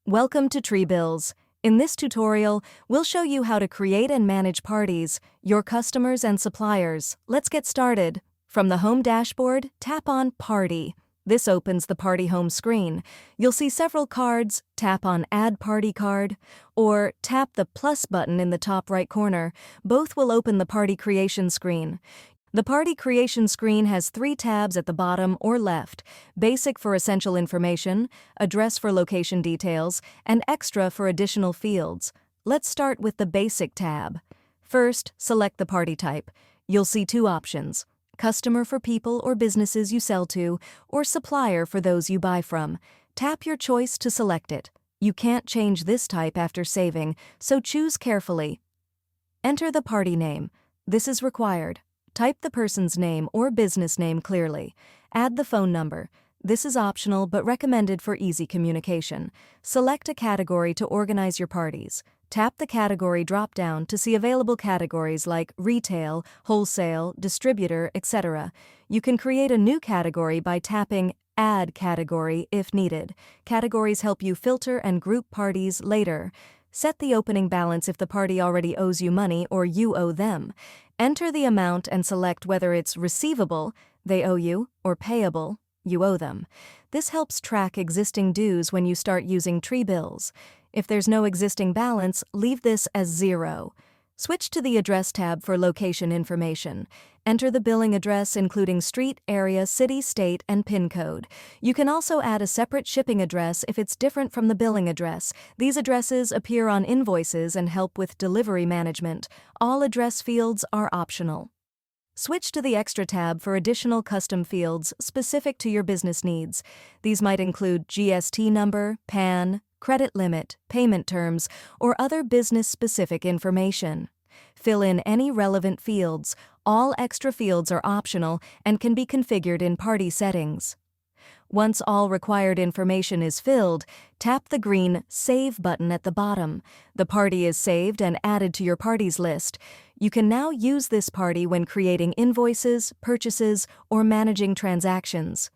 Welcome to TreeBills. In this tutorial, we'll show you how to create and manage parties, your customers and suppliers. Let's get started. From the home dashboard, tap on Party. This opens the Party home screen. You'll see several cards. Tap on Add Party Card, or tap the plus button in the top right corner. Both will open the party creation screen. The party creation screen has 3 tabs at the bottom or left: Basic for essential information, Address for location details, and Extra for additional fields. Let's start with the Basic tab. First, select the party type. You'll see 2 options: Customer for people or businesses you sell to, or Supplier for those you buy from. Tap your choice to select it. You can't change this type after saving, so choose carefully. Enter the party name. This is required. Type the person's name or business name clearly. Add the phone number. This is optional but recommended for easy communication. Select a category to organize your parties. Tap the category drop-down to see available categories like retail, wholesale, distributor, etc. You can create a new category by tapping Add Category if needed. Categories help you filter and group parties later. Set the opening balance if the party already owes you money or you owe them. Enter the amount and select whether it's receivable, they owe you, or payable, you owe them. This helps track existing dues when you start using TreeBills. If there's no existing balance, leave this as 0. Switch to the Address tab for location information. Enter the billing address including street, area, city, state, and PIN code. You can also add a separate shipping address if it's different from the billing address. These addresses appear on invoices and help with delivery management. All address fields are optional. Switch to the Extra tab for additional custom fields specific to your business needs. These might include GST number, PAN, credit limit, payment terms, or other business-specific information. Fill in any relevant fields. All extra fields are optional and can be configured in party settings. Once all required information is filled, tap the green Save button at the bottom. The party is saved and added to your parties list. You can now use this party when creating invoices, purchases, or managing transactions.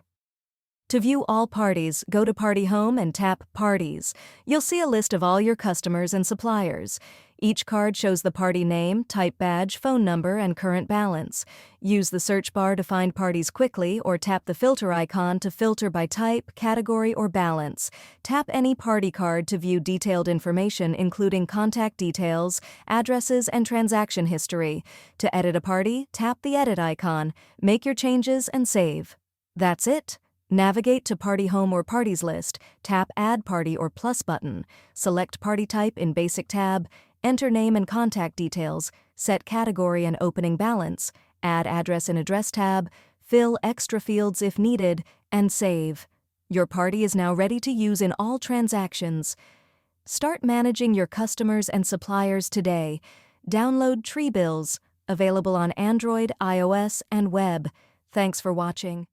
To view all parties, go to Party Home and tap Parties. You'll see a list of all your customers and suppliers. Each card shows the party name, type badge, phone number, and current balance. Use the search bar to find parties quickly or tap the filter icon to filter by type, category, or balance. Tap any party card to view detailed information including contact details, addresses, and transaction history. To edit a party, tap the edit icon, make your changes, and save. That's it. Navigate to Party Home or Parties list, tap Add Party or Plus button, select Party Type in Basic tab, enter name and contact details, set category and opening balance, add address in Address tab, fill extra fields if needed, and save. Your party is now ready to use in all transactions. Start managing your customers and suppliers today. Download TreeBills, available on Android, iOS, and web. Thanks for watching.